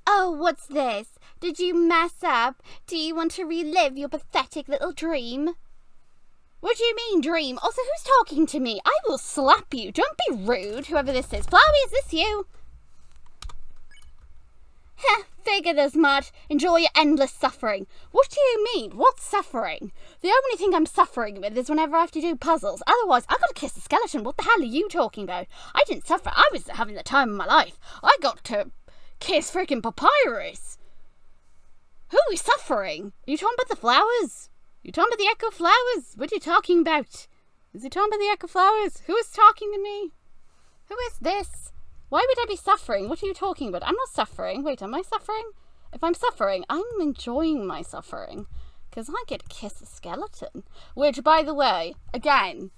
Oh, what's this? Did you mess up? Do you want to relive your pathetic little dream? What do you mean, dream? Also, who's talking to me? I will slap you. Don't be rude, whoever this is. Flowey, is this you? Heh, figured as much. Enjoy your endless suffering. What do you mean? What's suffering? The only thing I'm suffering with is whenever I have to do puzzles. Otherwise, I gotta kiss a skeleton. What the hell are you talking about? I didn't suffer. I was having the time of my life. I got to kiss freaking Papyrus. Who are we suffering? Are you talking about the flowers? You talking about the echo flowers? What are you talking about? Is he talking about the echo flowers? Who is talking to me? Who is this? Why would I be suffering? What are you talking about? I'm not suffering. Wait, am I suffering? If I'm suffering, I'm enjoying my suffering. Because I get to kiss a skeleton. Which, by the way, again,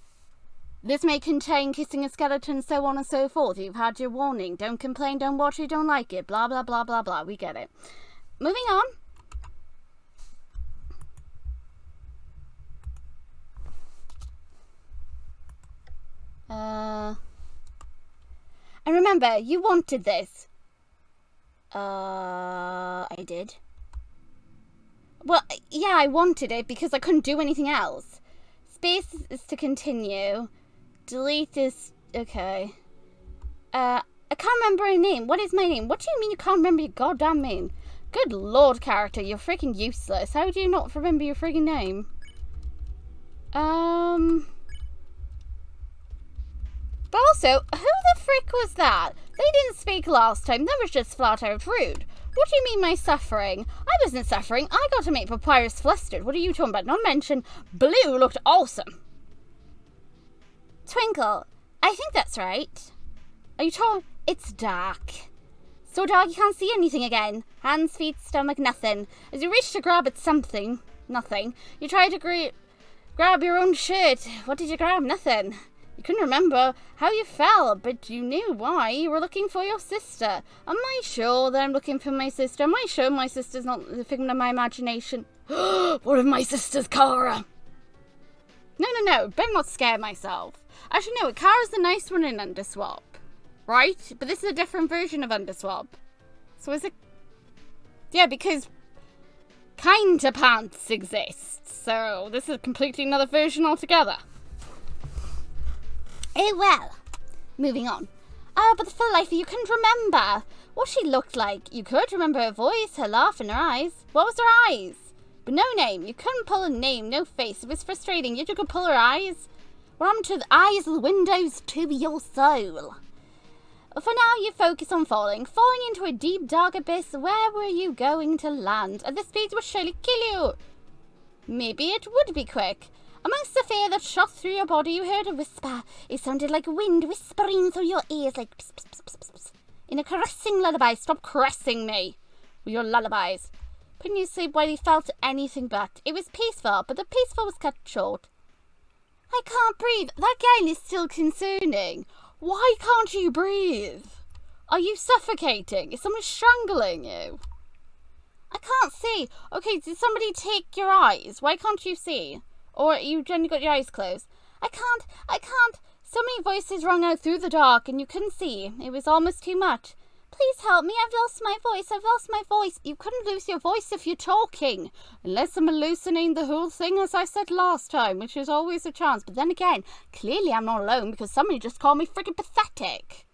this may contain kissing a skeleton, so on and so forth. You've had your warning. Don't complain, don't watch it, don't like it. Blah, blah, blah, blah, blah. We get it. Moving on. And remember, you wanted this. I did. Well, yeah, I wanted it because I couldn't do anything else. Space is to continue. Delete is... okay. I can't remember her name. What is my name? What do you mean you can't remember your goddamn name? Good lord, character, you're freaking useless. How do you not remember your freaking name? But also, who the frick was that? They didn't speak last time. That was just flat out rude. What do you mean my suffering? I wasn't suffering. I got to make Papyrus flustered. What are you talking about? Not mention Blue looked awesome. Twinkle, I think that's right. Are you talking? It's dark. So dark you can't see anything again. Hands, feet, stomach, nothing. As you reach to grab at something, nothing. You try to grab your own shirt. What did you grab? Nothing. You couldn't remember how you fell, but you knew why. You were looking for your sister. Am I sure that I'm looking for my sister? Am I sure my sister's not the figment of my imagination? What if my sister's Kara? No. Better not scare myself. Actually, no. Kara's the nice one in Underswap. Right? But this is a different version of Underswap. So is it... yeah, because... Kinda Pants exists. So this is completely another version altogether. Oh well, moving on. But for the life of you couldn't remember what she looked like. You could remember her voice, her laugh, and her eyes. What was her eyes? But no name. You couldn't pull a name, no face. It was frustrating. Yet you could pull her eyes. What happened to the eyes of the windows to your soul? For now, you focus on falling into a deep, dark abyss. Where were you going to land? At this speed, would surely kill you. Maybe it would be quick. Amongst the fear that shot through your body, you heard a whisper. It sounded like wind whispering through your ears, like pss, pss, pss, pss, pss. In a caressing lullaby. Stop caressing me with your lullabies. Putting you to sleep while you felt anything but. It was peaceful, but the peaceful was cut short. I can't breathe. That guy is still concerning. Why can't you breathe? Are you suffocating? Is someone strangling you? I can't see. Okay, did somebody take your eyes? Why can't you see? Or you generally got your eyes closed. I can't. So many voices rang out through the dark and you couldn't see. It was almost too much. Please help me. I've lost my voice. You couldn't lose your voice if you're talking. Unless I'm hallucinating the whole thing as I said last time, which is always a chance. But then again, clearly I'm not alone because somebody just called me freaking pathetic.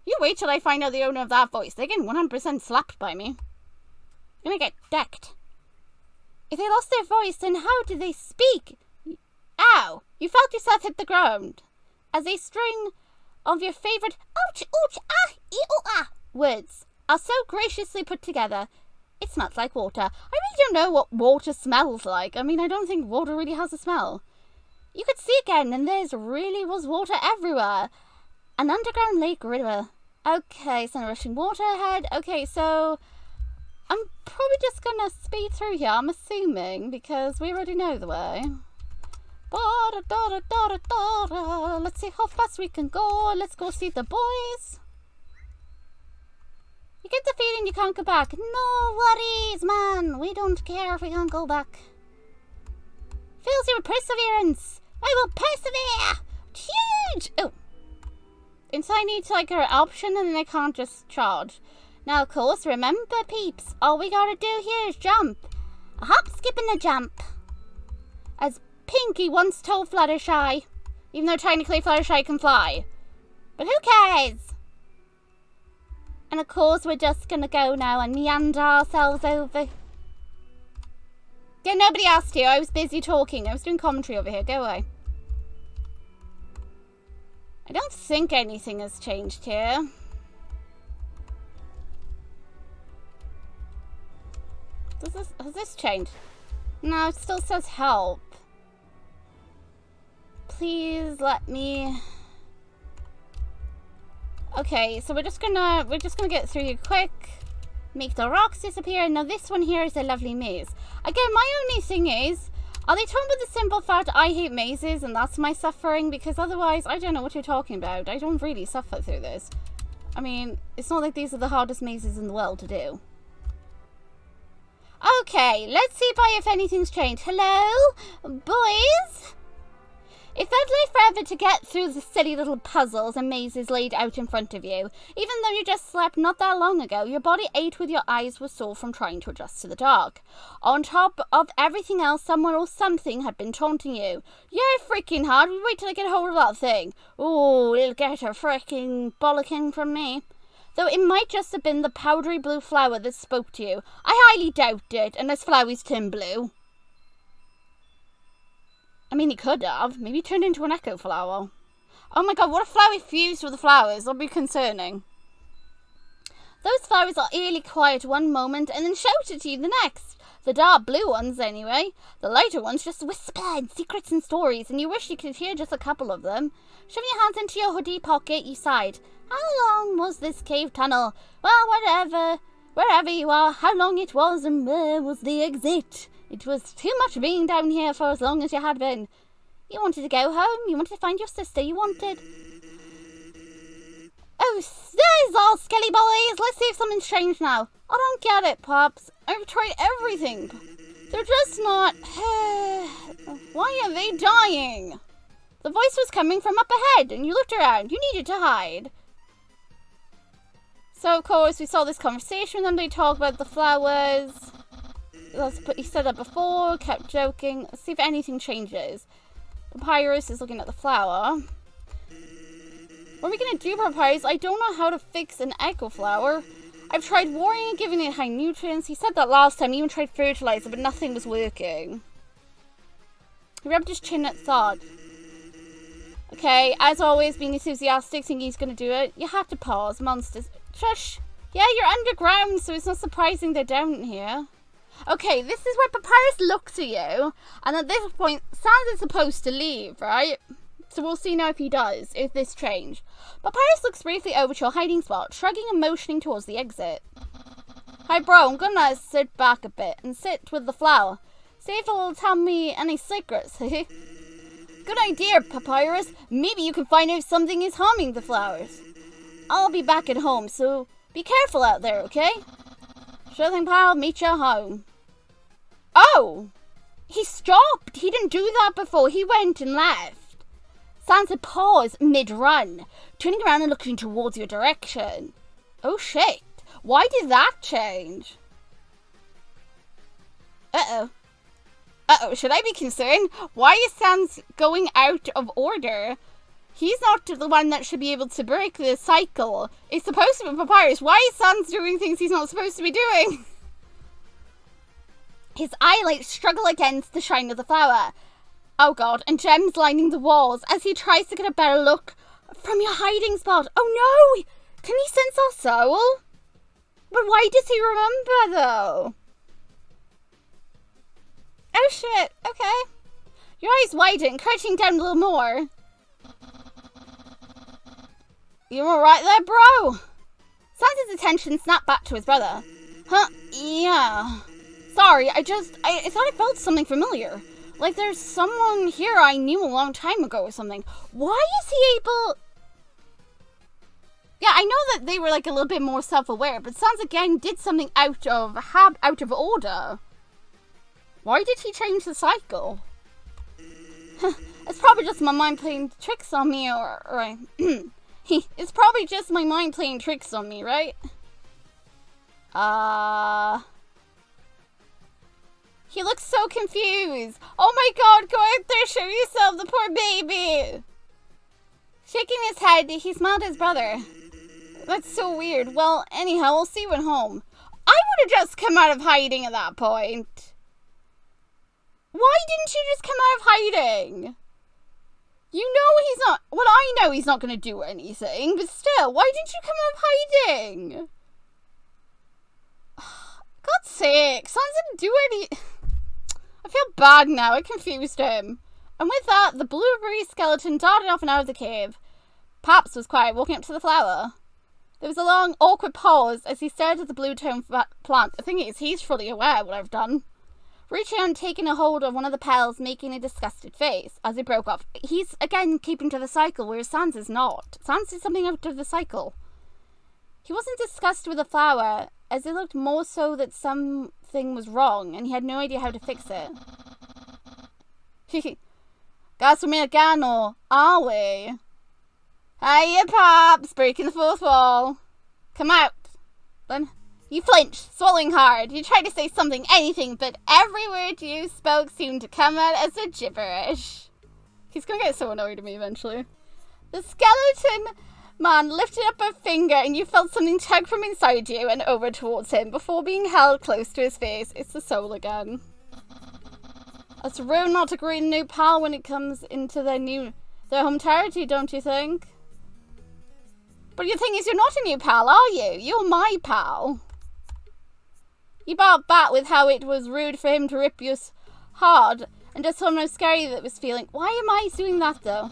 You wait till I find out the owner of that voice. They're getting 100% slapped by me. I'm gonna get decked. If they lost their voice, then how did they speak? Ow! You felt yourself hit the ground. As a string of your favourite ouch, ouch, ah, ew, ah words are so graciously put together. It smells like water. I really don't know what water smells like. I mean, I don't think water really has a smell. You could see again, and there really was water everywhere. An underground lake river. Okay, some rushing water ahead. Okay, so... I'm probably just gonna speed through here, I'm assuming, because we already know the way. Let's see how fast we can go. Let's go see the boys. You get the feeling you can't go back. No worries, man. We don't care if we can't go back. Fills you with perseverance. I will persevere. Huge. Oh. And so I need to like her option and then I can't just charge. Now, of course, remember, peeps, all we gotta do here is jump. A hop, skip, and a jump. As Pinky once told Fluttershy. Even though technically Fluttershy can fly. But who cares? And of course, we're just gonna go now and meander ourselves over. Yeah, nobody asked you. I was busy talking. I was doing commentary over here. Go away. I don't think anything has changed here. Has this changed? No, it still says help. Please let me... Okay, so we're just gonna get through here quick. Make the rocks disappear. Now this one here is a lovely maze. Again, my only thing is, are they talking about the simple fact I hate mazes and that's my suffering? Because otherwise, I don't know what you're talking about. I don't really suffer through this. I mean, it's not like these are the hardest mazes in the world to do. Okay, let's see if anything's changed. Hello, boys? It felt like forever to get through the silly little puzzles and mazes laid out in front of you. Even though you just slept not that long ago, your body ached with your eyes were sore from trying to adjust to the dark. On top of everything else, someone or something had been taunting you. Yeah, freaking hard. Wait till I get hold of that thing. Oh, it'll get a freaking bollocking from me. Though it might just have been the powdery blue flower that spoke to you. I highly doubt it, unless Flowey's tin blue. I mean, he could have. Maybe he turned into an echo flower. Oh my god, what if Flowey fused with the flowers? That'd be concerning. Those flowers are eerily quiet one moment and then shouted to you the next. The dark blue ones, anyway. The lighter ones just whispered secrets and stories, and you wish you could hear just a couple of them. Shoving your hands into your hoodie pocket, you sighed. How long was this cave tunnel? Well, whatever. Wherever you are, how long it was, and where was the exit? It was too much being down here for as long as you had been. You wanted to go home. You wanted to find your sister. You wanted... Oh, there's all skelly boys. Let's see if something's changed now. I don't get it, Pops. I've tried everything. They're just not... Why are they dying? The voice was coming from up ahead, and you looked around. You needed to hide. So, of course, we saw this conversation with them. They talked about the flowers. He said that before, kept joking. Let's see if anything changes. Papyrus is looking at the flower. What are we going to do, Papyrus? I don't know how to fix an echo flower. I've tried watering and giving it high nutrients. He said that last time. He even tried fertilizer, but nothing was working. He rubbed his chin at thought. Okay, as always, being enthusiastic, thinking he's going to do it. You have to pause. Monsters. Shush. Yeah, you're underground, so it's not surprising they're down here. Okay, this is where Papyrus looks at you, and at this point, Sans is supposed to leave, right? So we'll see now if he does, if this change. Papyrus looks briefly over to your hiding spot, shrugging and motioning towards the exit. Hi bro, I'm gonna sit back a bit and sit with the flower. See if it'll tell me any secrets, Good idea, Papyrus. Maybe you can find out if something is harming the flowers. I'll be back at home, so be careful out there, okay? Sure thing, pal. Meet you home. Oh! He stopped! He didn't do that before. He went and left. Sansa paused mid-run, turning around and looking towards your direction. Oh shit. Why did that change? Uh-oh. Uh-oh, should I be concerned? Why is Sans going out of order? He's not the one that should be able to break the cycle. It's supposed to be Papyrus. Why is Sans doing things he's not supposed to be doing? His eyelids struggle against the shine of the flower. Oh god, and gems lining the walls as he tries to get a better look from your hiding spot. Oh no! Can he sense our soul? But why does he remember though? Oh shit, okay. Your eyes widen, crouching down a little more. You alright there, bro? Sansa's attention snapped back to his brother. Huh, yeah. Sorry, I thought I felt something familiar. Like there's someone here I knew a long time ago or something. Why is he able... Yeah, I know that they were like a little bit more self-aware, but Sans again did something out of order. Why did he change the cycle? It's probably just my mind playing tricks on me, or it's probably just my mind playing tricks on me, right? He looks so confused. Oh my god, go out there, show yourself, the poor baby. Shaking his head, he smiled at his brother. That's so weird. Well, anyhow, we'll see you at home. I would have just come out of hiding at that point. Why didn't you just come out of hiding? You know he's not... Well, I know he's not going to do anything, but still, why didn't you come out of hiding? God's sake, Sans didn't do any... I feel bad now, I confused him. And with that, the blueberry skeleton darted off and out of the cave. Paps was quiet, walking up to the flower. There was a long, awkward pause as he stared at the blue-toned plant. The thing is, he's fully aware of what I've done. Reaching out and taking a hold of one of the petals, making a disgusted face as it broke off. He's, again, keeping to the cycle, whereas Sans is not. Sans did something out of the cycle. He wasn't disgusted with the flower, as it looked more so that something was wrong, and he had no idea how to fix it. Guess we're Americano, are we? Hiya, Pops! Breaking the fourth wall. Come out. Then you flinched, swallowing hard. You tried to say something, anything, but every word you spoke seemed to come out as a gibberish. He's gonna get so annoyed at me eventually. The skeleton man lifted up a finger and you felt something tug from inside you and over towards him before being held close to his face. It's the soul again. It's rude not to greet a new pal when it comes into their home territory, don't you think? But the thing is, you're not a new pal, are you? You're my pal. You barked back with how it was rude for him to rip you hard and just told him how scary that was feeling. Why am I doing that, though?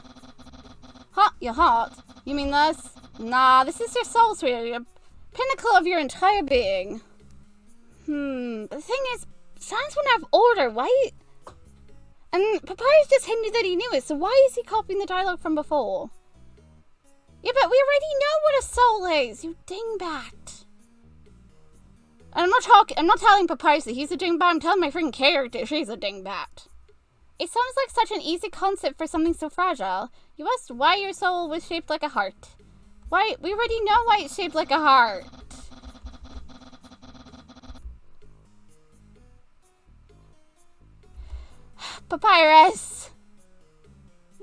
Your heart? You mean this? Nah, this is your soul, sweetie. The pinnacle of your entire being. The thing is, Sans wouldn't have order. Why? And Papyrus just hinted that he knew it, so why is he copying the dialogue from before? Yeah, but we already know what a soul is, you dingbat. And I'm not telling Papyrus that he's a dingbat, I'm telling my freaking character she's a dingbat. It sounds like such an easy concept for something so fragile. You asked why your soul was shaped like a heart. Why? We already know why it's shaped like a heart. Papyrus!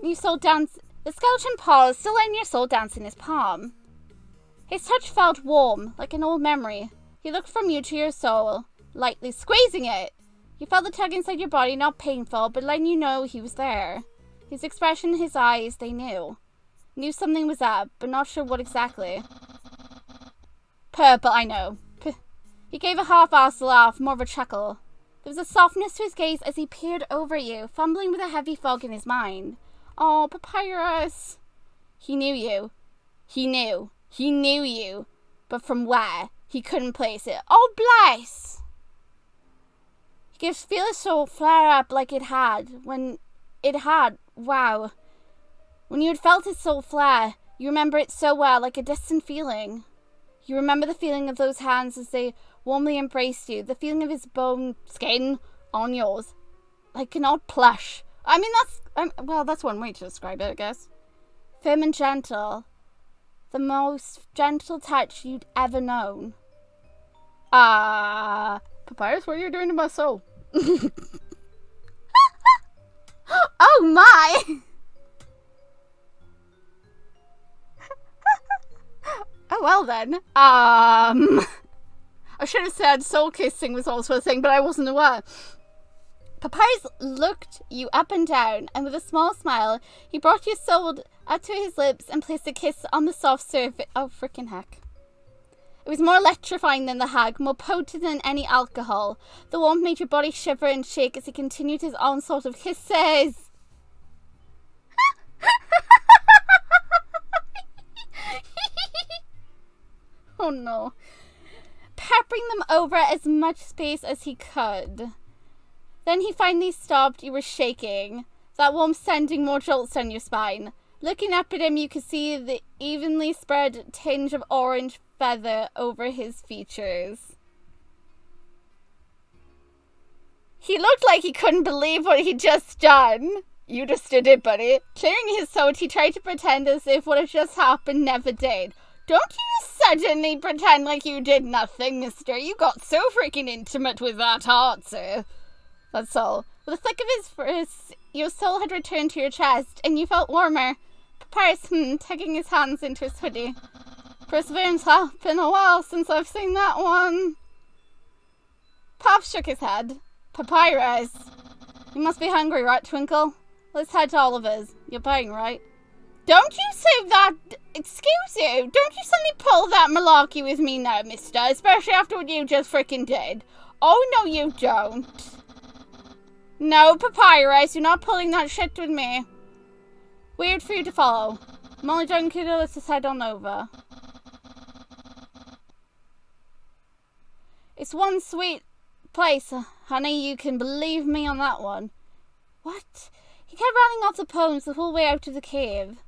Your soul dance. The skeleton paused, still letting your soul dance in his palm. His touch felt warm, like an old memory. He looked from you to your soul, lightly squeezing it. You felt the tug inside your body, not painful, but letting you know he was there. His expression, his eyes, they knew. Knew something was up, but not sure what exactly. Purple, I know. He gave a half-assed laugh, more of a chuckle. There was a softness to his gaze as he peered over you, fumbling with a heavy fog in his mind. Oh, Papyrus. He knew you. He knew. He knew you. But from where? He couldn't place it. Oh, bless! He could feel his soul flare up like it had. When it had. Wow. When you had felt his soul flare, you remember it so well, like a distant feeling. You remember the feeling of those hands as they warmly embraced you. The feeling of his bone skin on yours. Like an odd plush. I mean, that's one way to describe it, I guess. Firm and gentle. The most gentle touch you'd ever known. Papyrus, what are you doing to my soul? Oh my! Oh well then. I should have said soul kissing was also a thing, but I wasn't aware. Papyrus looked you up and down, and with a small smile, he brought your soul up to his lips and placed a kiss on the soft surface. Oh, frickin' heck. It was more electrifying than the hug, more potent than any alcohol. The warmth made your body shiver and shake as he continued his onslaught of kisses. Oh no. Peppering them over as much space as he could. Then he finally stopped. You were shaking. That warmth sending more jolts down your spine. Looking up at him, you could see the evenly spread tinge of orange feather over his features. He looked like he couldn't believe what he'd just done. You just did it, buddy. Clearing his throat, he tried to pretend as if what had just happened never did. Don't you suddenly pretend like you did nothing, mister. You got so freaking intimate with that heart, sir. That's all. With a flick of his wrist, your soul had returned to your chest, and you felt warmer. Papyrus tucking his hands into his hoodie. Perseverance, huh? Been a while since I've seen that one. Pops shook his head. Papyrus. You must be hungry, right, Twinkle? Let's head to Oliver's. You're paying, right? Don't you say that... Excuse you. Don't you suddenly pull that malarkey with me now, mister. Especially after what you just freaking did. Oh, no, you don't. No, Papyrus. You're not pulling that shit with me. Weird for you to follow. I'm only joking, kiddo. Let's just head on over. It's one sweet place, honey. You can believe me on that one. What? He kept rattling off the poems the whole way out of the cave.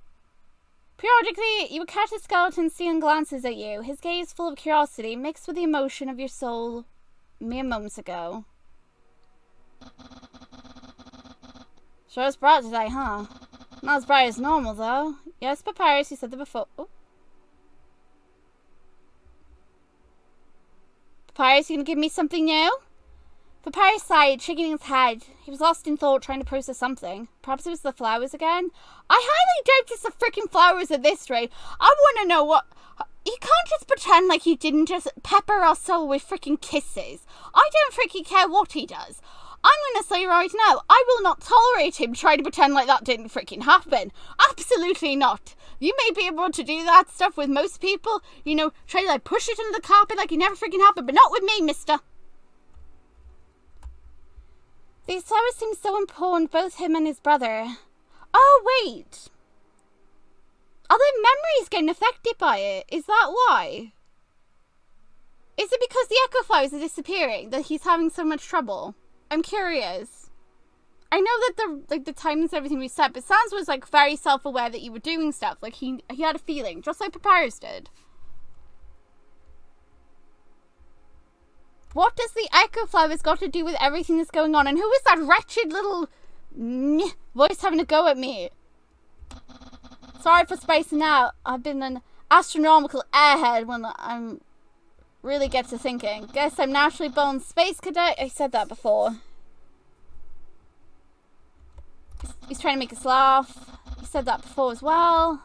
Periodically, you would catch the skeleton stealing glances at you, his gaze full of curiosity mixed with the emotion of your soul mere moments ago. Sure it's bright today, huh? Not as bright as normal, though. Yes, Papyrus, you said that before. Oh. Papyrus, you gonna give me something new? Papyrus sighed, shaking his head. He was lost in thought, trying to process something. Perhaps it was the flowers again? I highly doubt it's the freaking flowers at this rate. I want to know what... You can't just pretend like you didn't just pepper our soul with freaking kisses. I don't freaking care what he does. I'm going to say right now, I will not tolerate him trying to pretend like that didn't freaking happen. Absolutely not. You may be able to do that stuff with most people. You know, try to like push it under the carpet like it never freaking happened, but not with me, mister. These flowers seem so important, both him and his brother. Oh, wait. Are their memories getting affected by it? Is that why? Is it because the echo flowers are disappearing that he's having so much trouble? I'm curious. I know that the times and everything we set, but Sans was like very self-aware that you were doing stuff. Like he had a feeling, just like Papyrus did. What does the echo flowers got to do with everything that's going on? And who is that wretched little voice having a go at me? Sorry for spacing out. I've been an astronomical airhead when I'm really get to thinking. Guess I'm naturally born space cadet. I said that before. He's trying to make us laugh. He said that before as well.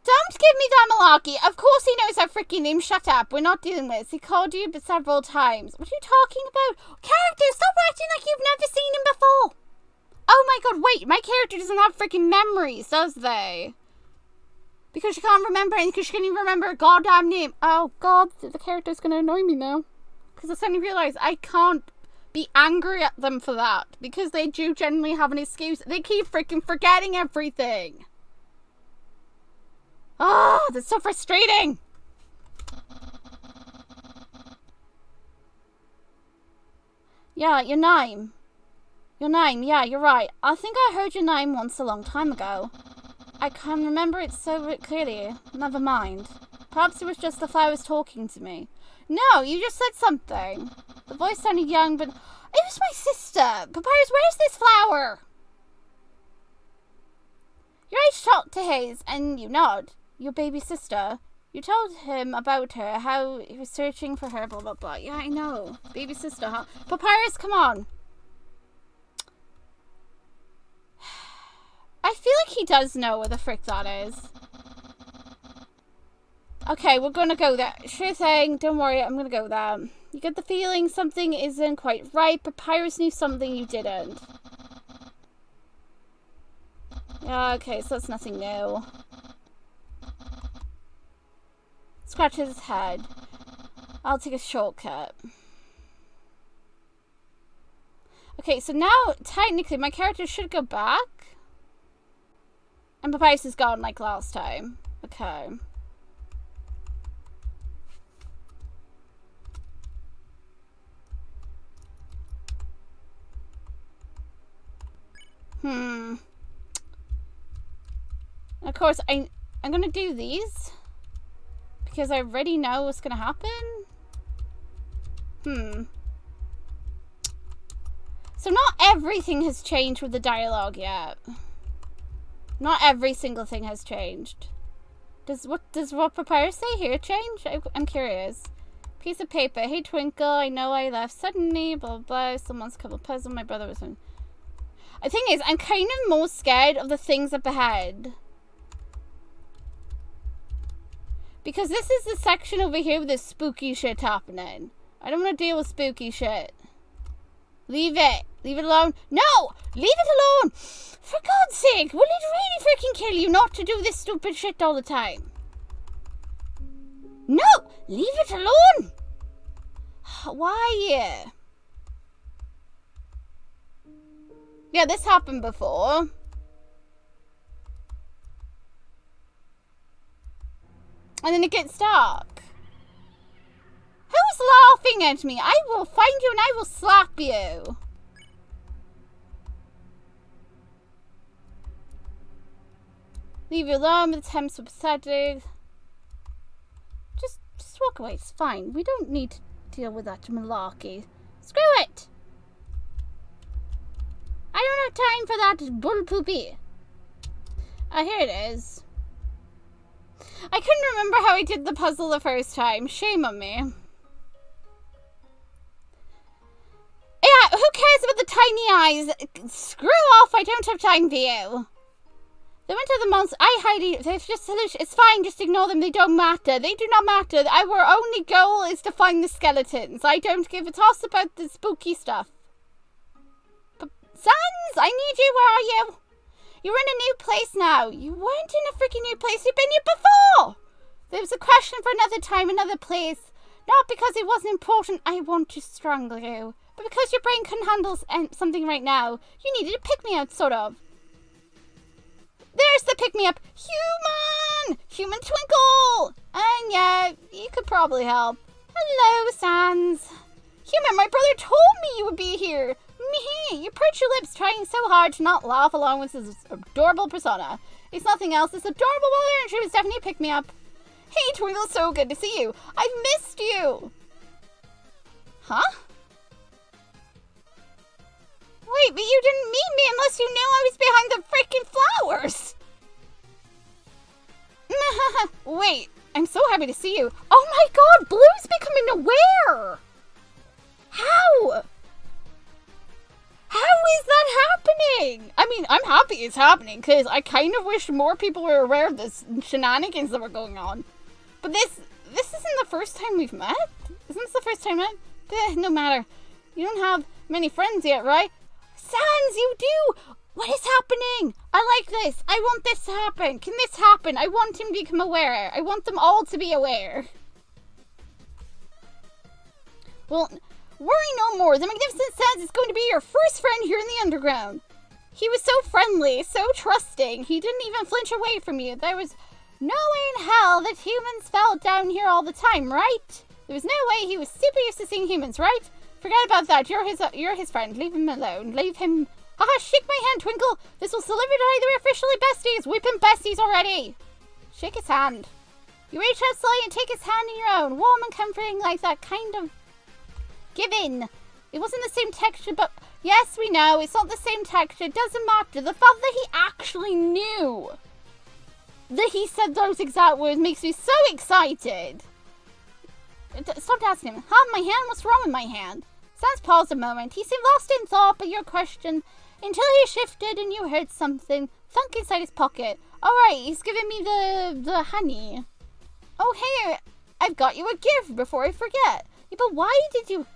Don't give me that malarkey. Of course he knows our freaking name. Shut up. We're not dealing with this. He called you several times. What are you talking about? Character, stop acting like you've never seen him before. Oh my god, wait. My character doesn't have freaking memories, does they? Because she can't remember anything. Because she can't even remember her goddamn name. Oh god, the character's going to annoy me now. Because I suddenly realised I can't be angry at them for that. Because they do generally have an excuse. They keep freaking forgetting everything. Oh, that's so frustrating. Yeah, your name. Your name, yeah, you're right. I think I heard your name once a long time ago. I can remember it so clearly. Never mind. Perhaps it was just the flowers talking to me. No, you just said something. The voice sounded young, but... It was my sister. Papyrus, where's this flower? Your age talked to his, and you nod. Your baby sister. You told him about her, how he was searching for her, blah, blah, blah. Yeah, I know. Baby sister, huh? Papyrus, come on. I feel like he does know where the frick that is. Okay, we're gonna go there. Sure thing. Don't worry, I'm gonna go there. You get the feeling something isn't quite right. Papyrus knew something you didn't. Yeah, okay, so that's nothing new. Scratches his head. I'll take a shortcut. Okay, so now, technically, my character should go back. And Papyrus is gone like last time. Okay. Of course, I'm gonna do these. Because I already know what's gonna happen. So not everything has changed with the dialogue yet. Not every single thing has changed. Does Swap Papyrus say here change? I'm curious. Piece of paper. Hey Twinkle, I know I left suddenly, blah blah blah. Someone's come a puzzle, my brother was in. The thing is, I'm kind of most scared of the things up ahead. Because this is the section over here with the spooky shit happening. I don't want to deal with spooky shit. Leave it. Leave it alone. No! Leave it alone! For God's sake, will it really freaking kill you not to do this stupid shit all the time? No! Leave it alone! Why? Yeah, this happened before. And then it gets stuck. Who's laughing at me? I will find you and I will slap you. Leave you alone with attempts to pathetic. Just walk away, it's fine. We don't need to deal with that malarkey. Screw it! I don't have time for that bull poopy. Here it is. I couldn't remember how I did the puzzle the first time. Shame on me. Yeah, who cares about the tiny eyes? Screw off, I don't have time for you. They went to the monster. They've just solution. It's fine, just ignore them. They don't matter. They do not matter. Our only goal is to find the skeletons. I don't give a toss about the spooky stuff. Sans, I need you. Where are you? You're in a new place now. You weren't in a freaking new place. You've been here before. There was a question for another time, another place. Not because it wasn't important. I want to strangle you. But because your brain couldn't handle something right now. You needed a pick-me-up, sort of. There's the pick-me-up. Human Twinkle. And yeah, you could probably help. Hello, Sans. Human, my brother told me you would be here. Me, you perch your lips trying so hard to not laugh along with his adorable persona. It's nothing else. This adorable mother and was definitely a pick-me-up. Hey, Twinkle, so good to see you. I've missed you. Huh? Wait, but you didn't meet me unless you knew I was behind the freaking flowers. Wait, I'm so happy to see you. Oh my god, Blue's becoming aware. How? How is that happening? I mean, I'm happy it's happening because I kind of wish more people were aware of this shenanigans that were going on. But this isn't the first time we've met? Isn't this the first time we met? No matter. You don't have many friends yet, right? Sans, you do! What is happening? I like this. I want this to happen. Can this happen? I want him to become aware. I want them all to be aware. Well, worry no more. The Magnificent Sans is going to be your first friend here in the underground. He was so friendly, so trusting. He didn't even flinch away from you. There was no way in hell that humans fell down here all the time, right? There was no way he was super used to seeing humans, right? Forget about that. You're his friend. Leave him alone. Leave him. Haha, shake my hand, Twinkle. This will solidify that we're officially besties. We've been besties already. Shake his hand. You reach out slowly and take his hand in your own. Warm and comforting like that kind of giving. It wasn't the same texture, but yes, we know. It's not the same texture. It doesn't matter. The fact that he actually knew that he said those exact words makes me so excited. Stop asking him. Have my hand? What's wrong with my hand? Sans paused a moment. He seemed lost in thought by your question until he shifted and you heard something thunk inside his pocket. Alright, he's giving me the honey. Oh, hey, I've got you a gift before I forget. Yeah, but why did you...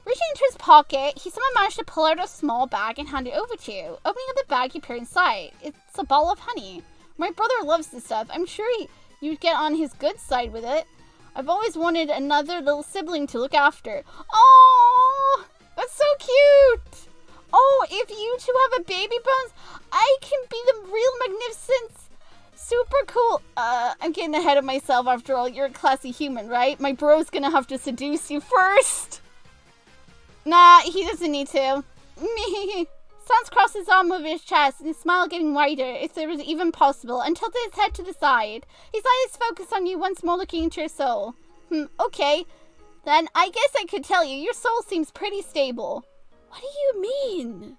Reaching into his pocket, he somehow managed to pull out a small bag and hand it over to you. Opening up the bag, you peer inside. It's a ball of honey. My brother loves this stuff. I'm sure you'd get on his good side with it. I've always wanted another little sibling to look after. Oh, that's so cute. Oh, if you two have a baby Bones, I can be the real Magnificent. Super cool. I'm getting ahead of myself after all. You're a classy human, right? My bro's gonna have to seduce you first. Nah, he doesn't need to. Sans crossed his arm over his chest and his smile getting wider, if there was even possible, and tilted his head to the side. His eyes focused on you once more, looking into your soul. Okay. Then I guess I could tell you, your soul seems pretty stable. What do you mean?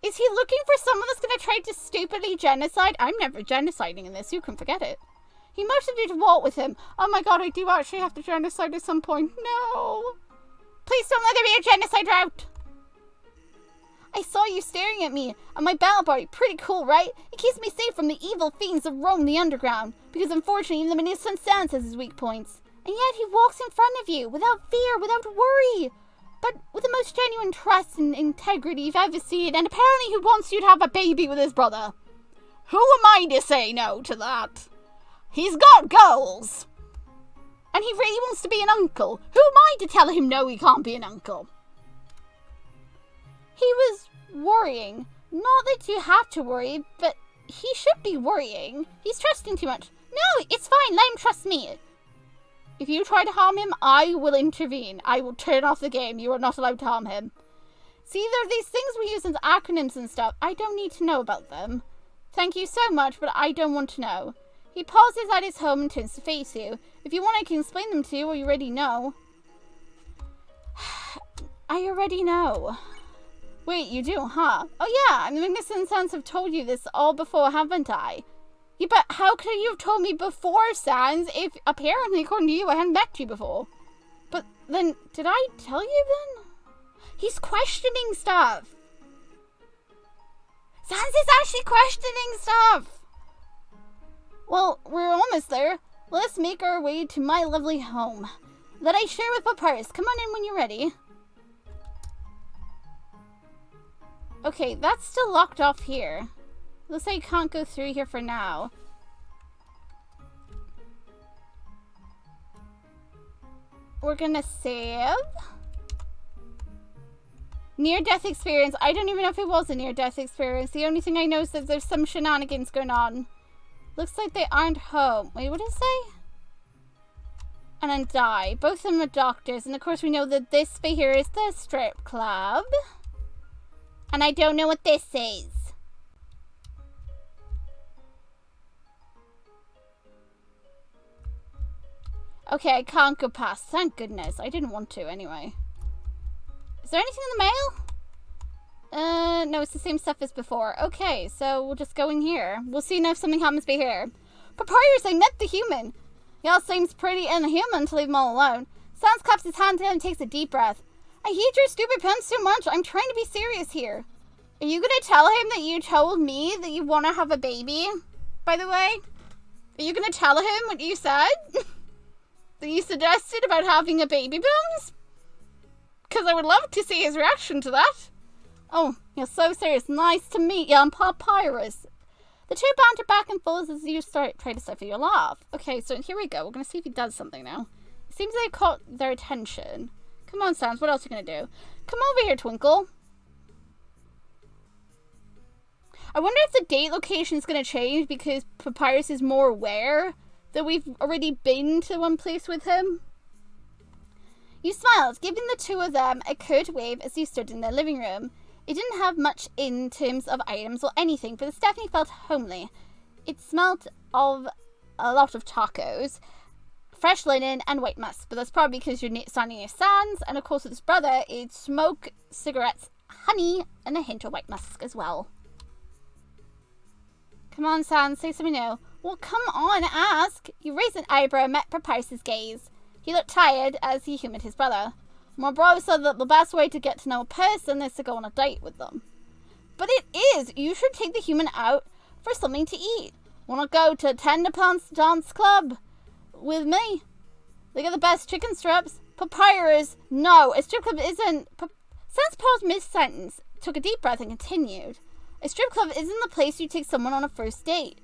Is he looking for someone that's going to try to stupidly genocide? I'm never genociding in this. You can forget it. He motioned you to walk with him. Oh my god, I do actually have to genocide at some point. No. Please don't let there be a genocide route. I saw you staring at me and my battle party. Pretty cool, right? It keeps me safe from the evil fiends that roam the underground. Because unfortunately, even the innocent sense has his weak points. And yet he walks in front of you, without fear, without worry. But with the most genuine trust and integrity you've ever seen. And apparently he wants you to have a baby with his brother. Who am I to say no to that? He's got goals. And he really wants to be an uncle. Who am I to tell him no, he can't be an uncle? He was worrying. Not that you have to worry, but he should be worrying. He's trusting too much. No, it's fine. Let him trust me. If you try to harm him, I will intervene. I will turn off the game. You are not allowed to harm him. See, there are these things we use as acronyms and stuff. I don't need to know about them. Thank you so much, but I don't want to know. He pauses at his home and turns to face you. If you want, I can explain them to you, or you already know. I already know. Wait, you do, huh? Oh yeah, I'm the Magnificent Sans have told you this all before, haven't I? Yeah, but how could you have told me before, Sans, if apparently, according to you, I hadn't met you before? But then, did I tell you then? He's questioning stuff. Sans is actually questioning stuff. Well, we're almost there. Let's make our way to my lovely home that I share with Papyrus. Come on in when you're ready. Okay, that's still locked off here. Looks like I can't go through here for now. We're gonna save. Near-death experience. I don't even know if it was a near-death experience. The only thing I know is that there's some shenanigans going on. Looks like they aren't home. Wait, what did it say? And then die. Both of them are doctors. And of course we know that this bit here is the strip club. And I don't know what this is. Okay, I can't go past. Thank goodness. I didn't want to anyway. Is there anything in the mail? No, it's the same stuff as before. Okay, so we'll just go in here. We'll see if something happens by here. Papyrus, I met the human. He all seems pretty inhuman to leave him all alone. Sans claps his hand down and takes a deep breath. I hate your stupid puns so much. I'm trying to be serious here. Are you gonna tell him that you told me that you want to have a baby? By the way? Are you gonna tell him what you said? That you suggested about having a baby, Bones? Because I would love to see his reaction to that. Oh, you're so serious. Nice to meet you. I'm Papyrus. The two banter back and forth as you try to stifle your laugh. Okay, so here we go. We're going to see if he does something now. It seems they caught their attention. Come on, Sans. What else are you going to do? Come over here, Twinkle. I wonder if the date location is going to change because Papyrus is more aware that we've already been to one place with him. You smiled, giving the two of them a curt wave as you stood in their living room. It didn't have much in terms of items or anything, but it definitely felt homely. It smelled of a lot of tacos, fresh linen, and white musk, but that's probably because you're standing near Sans, and of course with his brother, it's smoke, cigarettes, honey, and a hint of white musk as well. Come on, Sans, say something new. Well, come on, ask. You raised an eyebrow and met Papyrus's gaze. He looked tired as he humoured his brother. My brother said that the best way to get to know a person is to go on a date with them. But it is. You should take the human out for something to eat. Wanna go to Tender Pants Dance Club with me? They got the best chicken strips. Papyrus. No, a strip club isn't... Sans paused mid-sentence, took a deep breath and continued. A strip club isn't the place you take someone on a first date.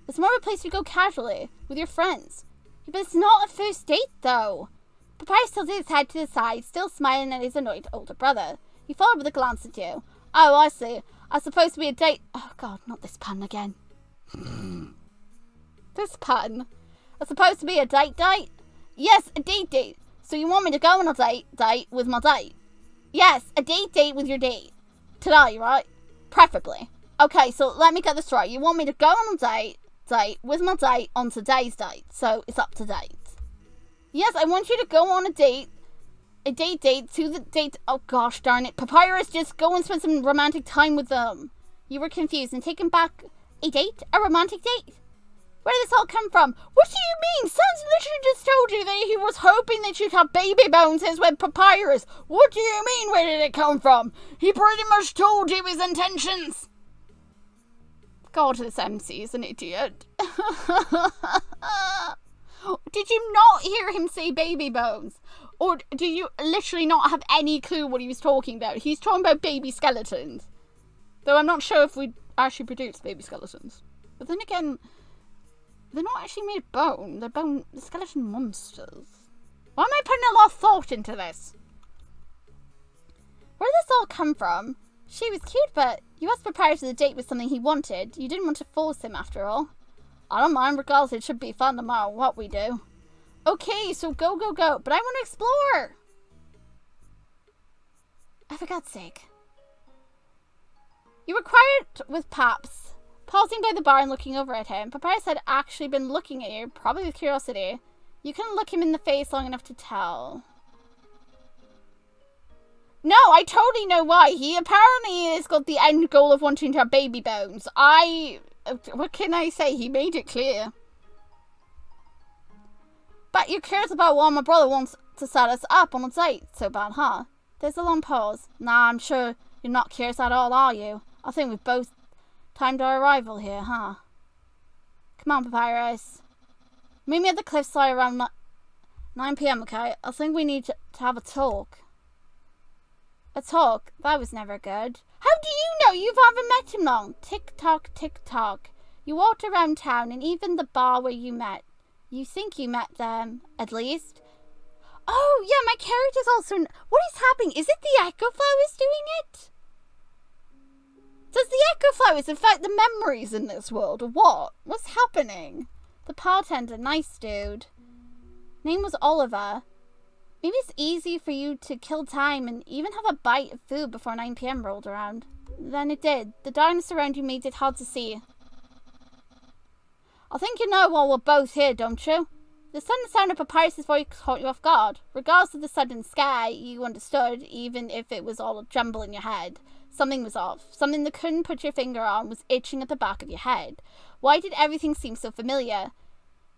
It's more of a place you go casually, with your friends. But it's not a first date, though. Papyrus tilted his head to the side, still smiling at his annoyed older brother. He followed with a glance at you. Oh, I see. I supposed to be a date... Oh, God, not this pun again. This pun. I supposed to be a date? Yes, a date. So you want me to go on a date with my date? Yes, a date with your date. Today, right? Preferably. Okay, so let me get this right. You want me to go on a date with my date on today's date. So it's up to date. Yes, I want you to go on a date A date to the date. Oh gosh darn it. Papyrus, just go and spend some romantic time with them. You were confused and taken back. A date? A romantic date? Where did this all come from? What do you mean? Sans literally just told you that he was hoping that you'd have baby bounces with Papyrus. What do you mean, where did it come from? He pretty much told you his intentions. God, this MC is an idiot. Did you not hear him say baby bones? Or do you literally not have any clue what he was talking about? He's talking about baby skeletons. Though I'm not sure if we actually produce baby skeletons. But then again, they're not actually made of bone. They're skeleton monsters. Why am I putting a lot of thought into this? Where did this all come from? She was cute, but you asked Papyrus to the date with something he wanted. You didn't want to force him, after all. I don't mind, regardless, it should be fun no matter what we do. Okay, so go. But I want to explore. For God's sake. You were quiet with Paps, pausing by the bar and looking over at him. Papyrus had actually been looking at you, probably with curiosity. You couldn't look him in the face long enough to tell. No, I totally know why. He apparently has got the end goal of wanting to have baby bones. What can I say? He made it clear. But you're curious about why my brother wants to set us up on a date so bad, huh? There's a long pause. Nah, I'm sure you're not curious at all, are you? I think we've both timed our arrival here, huh? Come on, Papyrus. Meet me at the cliffside around 9 p.m, okay? I think we need to have a talk. A talk? That was never good. How do you know? You've haven't met him long. Tick-tock, tick-tock. You walked around town and even the bar where you met. You think you met them, at least. Oh, yeah, my character's also... What is happening? Is it the Echo Flowers doing it? Does the Echo Flowers affect the memories in this world, or what? What's happening? The bartender, nice dude. Name was Oliver. Maybe it's easy for you to kill time and even have a bite of food before 9 p.m. rolled around. Then it did. The darkness around you made it hard to see. I think you know why we're both here, don't you? The sudden sound of Papyrus' voice caught you off guard. Regardless of the sudden scare, you understood, even if it was all a jumble in your head. Something was off. Something that couldn't put your finger on was itching at the back of your head. Why did everything seem so familiar?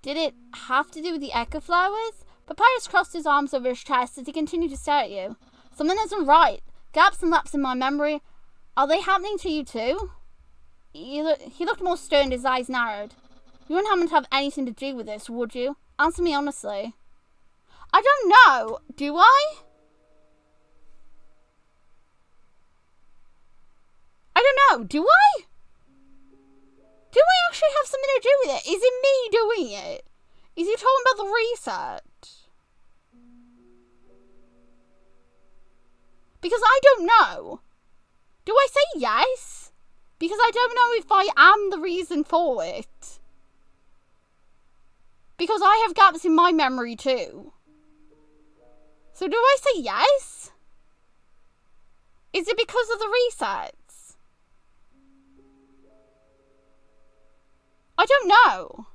Did it have to do with the Echo Flowers? Papyrus crossed his arms over his chest as he continued to stare at you. Something isn't right. Gaps and laps in my memory. Are they happening to you too? He looked more stern, his eyes narrowed. You wouldn't happen to have anything to do with this, would you? Answer me honestly. I don't know. Do I? I don't know. Do I? Do I actually have something to do with it? Is it me doing it? Is he talking about the reset? Because I don't know. Do I say yes? Because I don't know if I am the reason for it. Because I have gaps in my memory too. So do I say yes? Is it because of the resets? I don't know.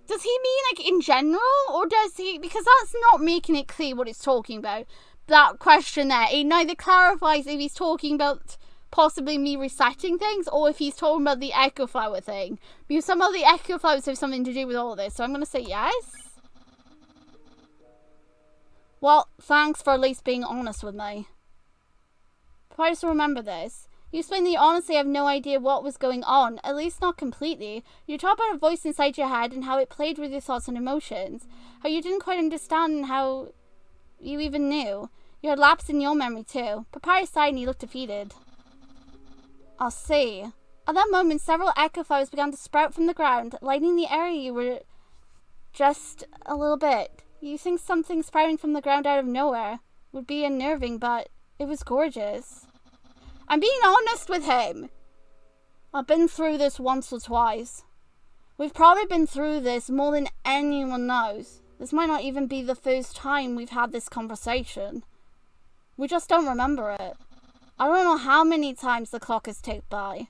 Does he mean like in general? Or does he... Because that's not making it clear what it's talking about. That question there. It neither clarifies if he's talking about possibly me resetting things or if he's talking about the Echo Flower thing. Because some of the Echo Flowers have something to do with all of this. So I'm going to say yes. Well, thanks for at least being honest with me. Papyrus will remember this. You explained that you honestly have no idea what was going on, at least not completely. You talked about a voice inside your head and how it played with your thoughts and emotions. How you didn't quite understand and how you even knew. You had lapsed in your memory too. Papyrus sighed and he looked defeated. I'll see. At that moment, several echo flowers began to sprout from the ground, lighting the area you were just a little bit. You think something sprouting from the ground out of nowhere would be unnerving, but it was gorgeous. I'm being honest with him. I've been through this once or twice. We've probably been through this more than anyone knows. This might not even be the first time we've had this conversation. We just don't remember it. I don't know how many times the clock has ticked by.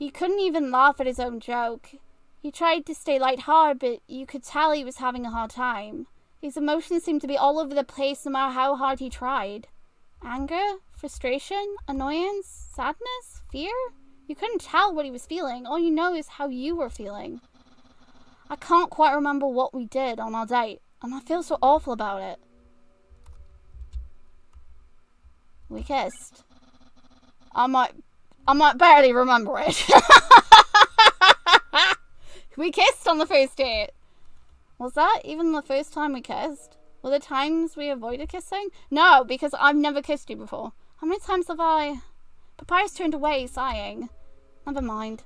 He couldn't even laugh at his own joke. He tried to stay lighthearted, but you could tell he was having a hard time. His emotions seemed to be all over the place no matter how hard he tried. Anger? Frustration? Annoyance? Sadness? Fear? You couldn't tell what he was feeling. All you know is how you were feeling. I can't quite remember what we did on our date, and I feel so awful about it. We kissed. I might barely remember it. We kissed on the first date. Was that even the first time we kissed? Were there times we avoided kissing? No, because I've never kissed you before. How many times have I? Papyrus turned away, sighing. Never mind.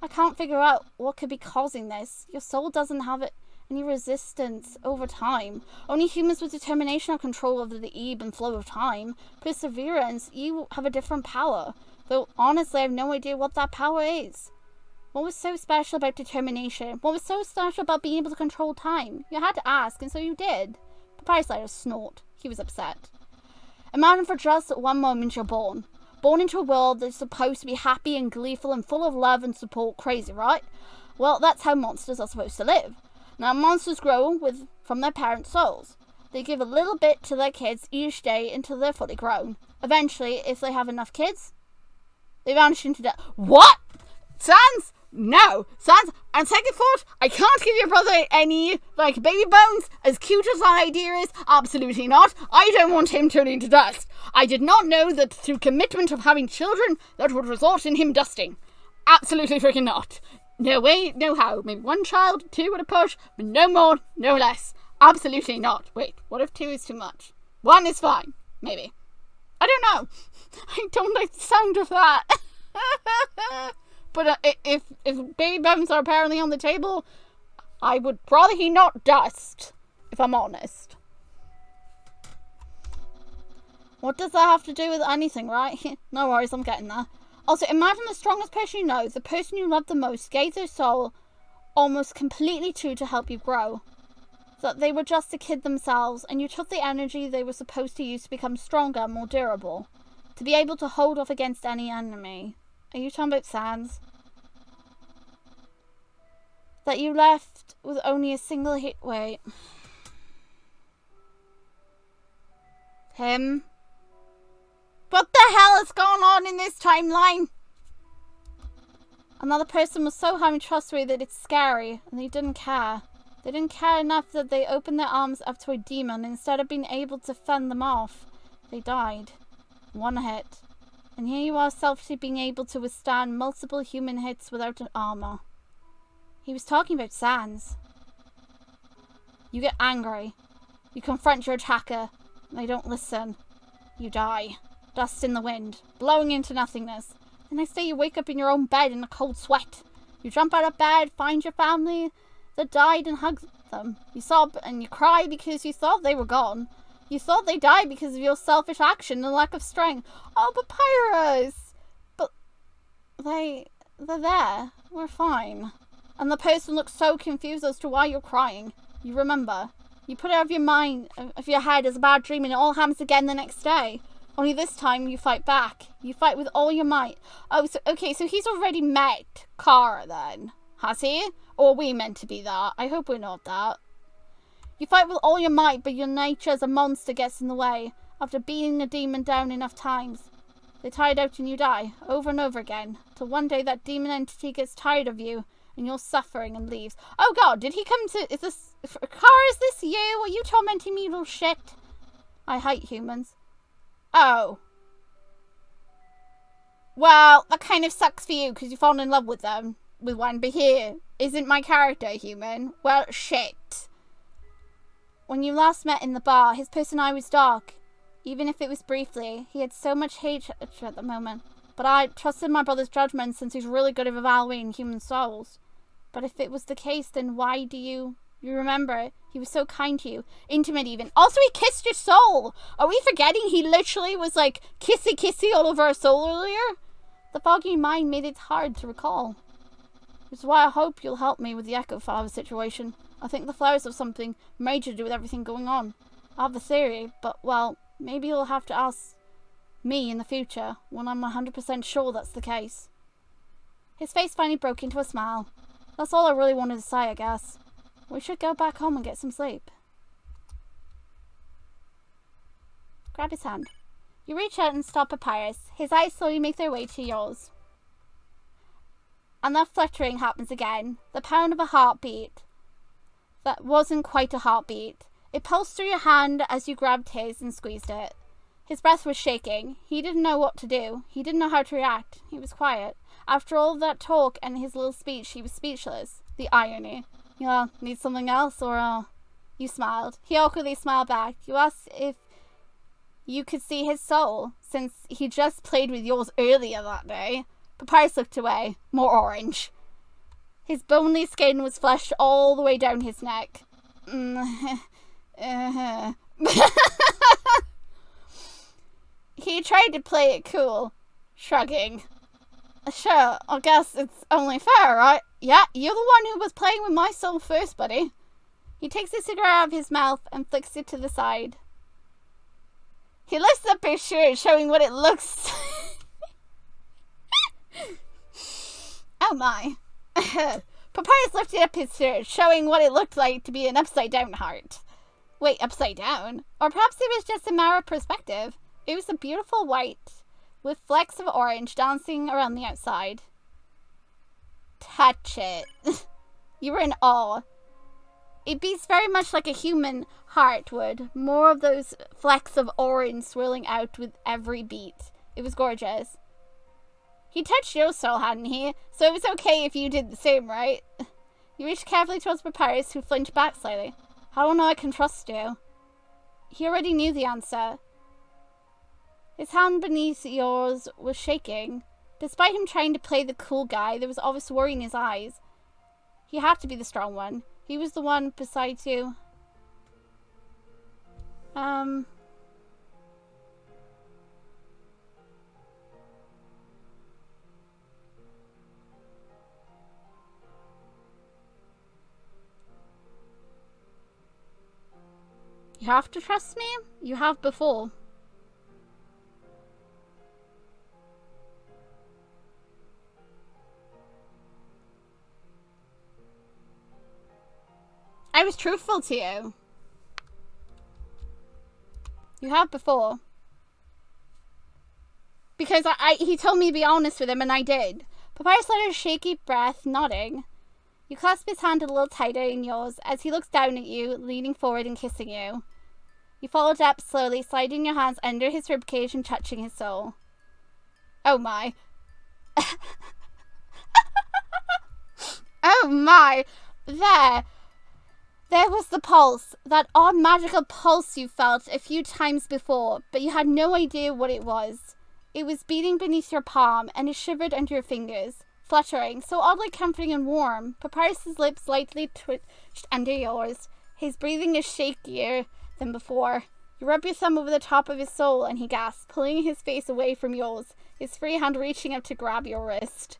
I can't figure out what could be causing this. Your soul doesn't have any resistance over time. Only humans with determination have control over the ebb and flow of time. Perseverance, you have a different power. Though honestly, I have no idea what that power is. What was so special about determination? What was so special about being able to control time? You had to ask, and so you did. Papyrus let her snort. He was upset. Imagine for just one moment you're born. Born into a world that's supposed to be happy and gleeful and full of love and support. Crazy, right? Well, that's how monsters are supposed to live. Now, monsters grow from their parents' souls. They give a little bit to their kids each day until they're fully grown. Eventually, if they have enough kids, they vanish into death. What? Sans? No. Sans, on second thought, I can't give your brother any, baby bones. As cute as that idea is, absolutely not. I don't want him turning to dust. I did not know that through commitment of having children, that would result in him dusting. Absolutely freaking not. No way, no how. Maybe one child, two at a push, but no more, no less. Absolutely not. Wait, what if two is too much? One is fine. Maybe. I don't know. I don't like the sound of that. But if baby bones are apparently on the table, I would rather he not dust, if I'm honest. What does that have to do with anything, right? No worries, I'm getting there. Also, imagine the strongest person you know, the person you love the most, gave their soul almost completely to help you grow. That they were just a kid themselves, and you took the energy they were supposed to use to become stronger, more durable. To be able to hold off against any enemy. Are you talking about Sans? That you left with only a single hit. Wait. Him? What the hell is going on in this timeline? Another person was so highly trustworthy that it's scary, and they didn't care. They didn't care enough that they opened their arms up to a demon. Instead of being able to fend them off, they died. One hit. And here you are selfishly being able to withstand multiple human hits without an armor. He was talking about Sans. You get angry. You confront your attacker. They don't listen. You die. Dust in the wind. Blowing into nothingness. The next day you wake up in your own bed in a cold sweat. You jump out of bed, find your family that died and hug them. You sob and you cry because you thought they were gone. You thought they died because of your selfish action and lack of strength. Oh, Papyrus! But they're there. We're fine. And the person looks so confused as to why you're crying. You remember. You put it out of your mind, of your head as a bad dream, and it all happens again the next day. Only this time you fight back. You fight with all your might. Oh, so he's already met Kara then. Has he? Or are we meant to be that? I hope we're not that. You fight with all your might, but your nature as a monster gets in the way. After beating a demon down enough times, they tire out and you die, over and over again, till one day that demon entity gets tired of you, and you're suffering and leaves. Oh god, did he come to... Is this... Kara, is this you? Are you tormenting me, little shit? I hate humans. Oh. Well, that kind of sucks for you, because you fall in love with them. With one, but here, isn't my character a human? Well, shit. When you last met in the bar, his personality was dark. Even if it was briefly, he had so much hatred at the moment. But I trusted my brother's judgment since he's really good at evaluating human souls. But if it was the case, then why do you remember? He was so kind to you. Intimate even. Also, he kissed your soul! Are we forgetting he literally was like kissy all over our soul earlier? The foggy mind made it hard to recall. Which is why I hope you'll help me with the Echo Flower situation. I think the flowers have something major to do with everything going on. I have a theory, but, well, maybe you'll have to ask me in the future when I'm 100% sure that's the case. His face finally broke into a smile. That's all I really wanted to say, I guess. We should go back home and get some sleep. Grab his hand. You reach out and stop Papyrus. His eyes slowly make their way to yours. And that fluttering happens again. The pound of a heartbeat. That wasn't quite a heartbeat. It pulsed through your hand as you grabbed his and squeezed it. His breath was shaking. He didn't know what to do. He didn't know how to react. He was quiet. After all that talk and his little speech, he was speechless. The irony. You need something else, or You smiled. He awkwardly smiled back. You asked if you could see his soul, since he just played with yours earlier that day. Papyrus looked away. More orange. His bony skin was flushed all the way down his neck. He tried to play it cool, shrugging. Sure, I guess it's only fair, right? Yeah, you're the one who was playing with my soul first, buddy. He takes a cigarette out of his mouth and flicks it to the side. He lifts up his shirt, showing what it looks... Oh my. Papyrus lifted up his shirt, showing what it looked like to be an upside-down heart. Wait, upside down? Or perhaps it was just a matter of perspective. It was a beautiful white, with flecks of orange dancing around the outside. Touch it. You were in awe. It beats very much like a human heart would. More of those flecks of orange swirling out with every beat. It was gorgeous. He touched your soul, hadn't he? So it was okay if you did the same, right? You reached carefully towards Papyrus, who flinched back slightly. I don't know I can trust you. He already knew the answer. His hand beneath yours was shaking. Despite him trying to play the cool guy, there was obvious worry in his eyes. He had to be the strong one. He was the one besides you. You have to trust me? You have before. I was truthful to you. You have before. Because he told me to be honest with him, and I did. Papyrus let out a shaky breath, nodding. You clasp his hand a little tighter in yours as he looks down at you, leaning forward and kissing you. You followed up slowly, sliding your hands under his ribcage and touching his soul. Oh my. Oh my. There was the pulse, that odd magical pulse you felt a few times before, but you had no idea what it was. It was beating beneath your palm, and it shivered under your fingers, fluttering, so oddly comforting and warm. Papyrus's lips lightly twitched under yours. His breathing is shakier than before. You rub your thumb over the top of his soul, and he gasps, pulling his face away from yours, his free hand reaching up to grab your wrist.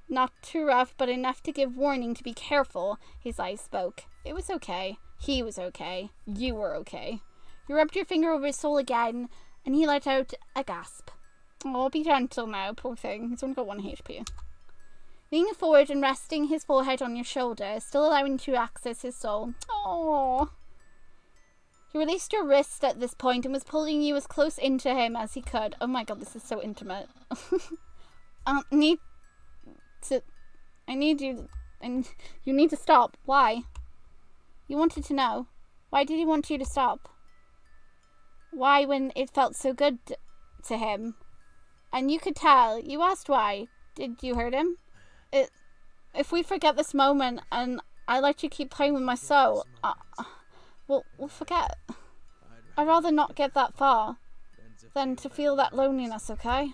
Not too rough, but enough to give warning to be careful, his eyes spoke. It was okay. He was okay. You were okay. You rubbed your finger over his soul again, and he let out a gasp. Oh, be gentle now, poor thing. He's only got 1 HP. Leaning forward and resting his forehead on your shoulder, still allowing you to access his soul. Oh. He released your wrist at this point and was pulling you as close into him as he could. Oh my god, this is so intimate. I need you, and you need to stop. Why? You wanted to know. Why did he want you to stop? Why when it felt so good to him? And you could tell. You asked why. Did you hurt him? If we forget this moment and I let you keep playing with my soul, we'll forget. I'd rather not get that far than to feel that loneliness, okay?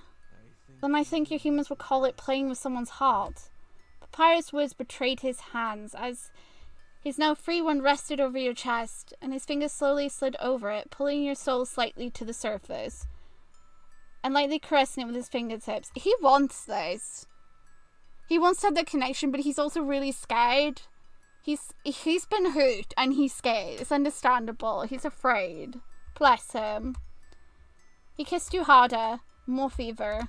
Then I think you humans would call it playing with someone's heart. Papyrus' words betrayed his hands as his now free one rested over your chest, and his fingers slowly slid over it, pulling your soul slightly to the surface, and lightly caressing it with his fingertips. He wants this. He wants to have that connection, but he's also really scared. He's been hurt, and he's scared. It's understandable. He's afraid. Bless him. He kissed you harder, more fever,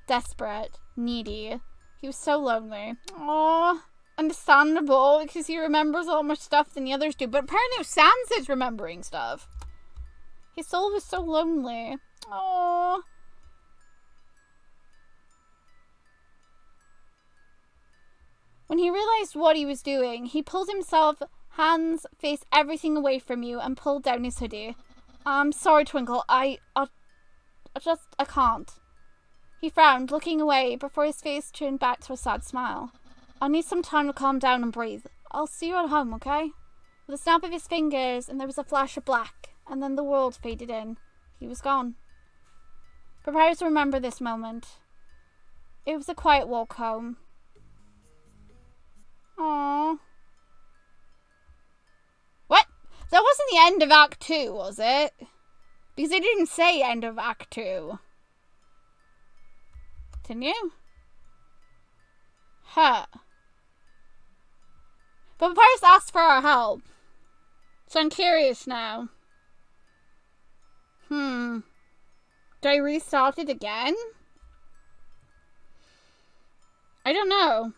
desperate, needy. He was so lonely. Aww. understandable because he remembers a lot more stuff than the others do. But apparently Sans is remembering stuff. His soul was so lonely. Oh. When he realized what he was doing, he pulled himself, hands, face, everything away from you and pulled down his hoodie. I'm sorry, Twinkle. I can't. He frowned, looking away, before his face turned back to a sad smile. I'll need some time to calm down and breathe. I'll see you at home, okay? With a snap of his fingers, and there was a flash of black, and then the world faded in. He was gone. Papyrus remembered this moment. It was a quiet walk home. Aww. What? That wasn't the end of Act 2, was it? Because it didn't say end of Act 2. Didn't you? Huh. But Papyrus asked for our help. So I'm curious now. Do I restart it again? I don't know.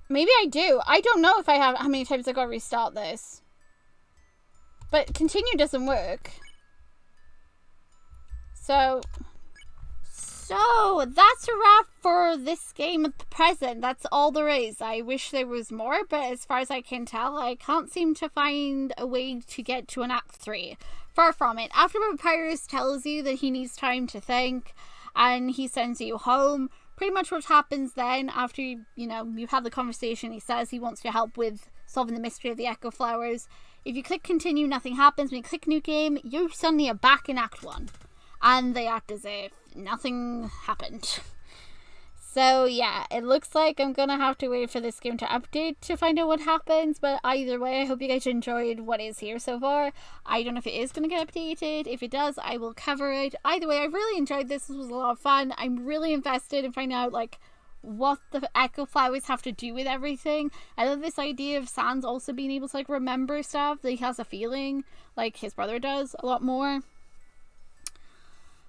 Maybe I do. I don't know if I have how many times I gotta restart this. But continue doesn't work. So that's a wrap for this game at the present. That's all there is. I wish there was more, but as far as I can tell, I can't seem to find a way to get to an Act 3. Far from it. After Papyrus tells you that he needs time to think, and he sends you home, pretty much what happens then, after you've had the conversation, he says he wants your help with solving the mystery of the Echo Flowers. If you click continue, nothing happens. When you click new game, you suddenly are back in Act 1. And they act as if nothing happened. So yeah, it looks like I'm gonna have to wait for this game to update to find out what happens, but either way, I hope you guys enjoyed what is here so far. I don't know if it is gonna get updated. If it does, I will cover it. Either way, I really enjoyed this. This was a lot of fun. I'm really invested in finding out what the Echo Flowers have to do with everything. I love this idea of Sans also being able to remember stuff, that he has a feeling like his brother does a lot more.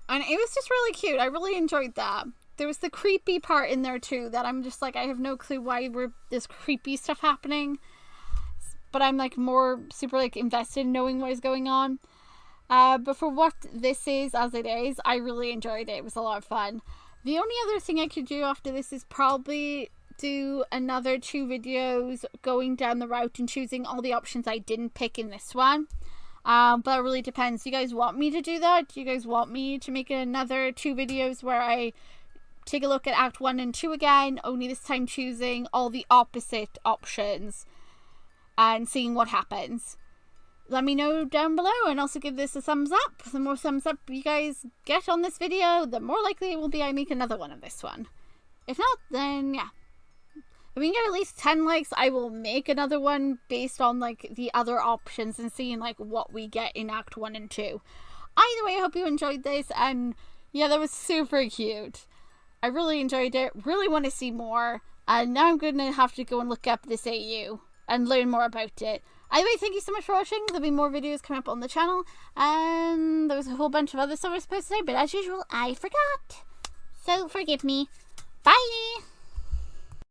And it was just really cute. I really enjoyed that. There was the creepy part in there too that I'm just I have no clue why this creepy stuff happening. But I'm more super invested in knowing what is going on. But for what this is as it is, I really enjoyed it. It was a lot of fun. The only other thing I could do after this is probably do another 2 videos going down the route and choosing all the options I didn't pick in this one. But it really depends. Do you guys want me to do that? Do you guys want me to make another 2 videos where I take a look at Act 1 and 2 again, only this time choosing all the opposite options and seeing what happens? Let me know down below, and also give this a thumbs up. The more thumbs up you guys get on this video, the more likely it will be I make another one of this one. If not, then yeah. If we can get at least 10 likes, I will make another one based on the other options and seeing what we get in Act 1 and 2. Either way, I hope you enjoyed this, and yeah, that was super cute. I really enjoyed it, really want to see more, and now I'm going to have to go and look up this AU and learn more about it. Either way, thank you so much for watching. There'll be more videos coming up on the channel, and there was a whole bunch of other stuff I was supposed to say, but as usual, I forgot. So forgive me. Bye!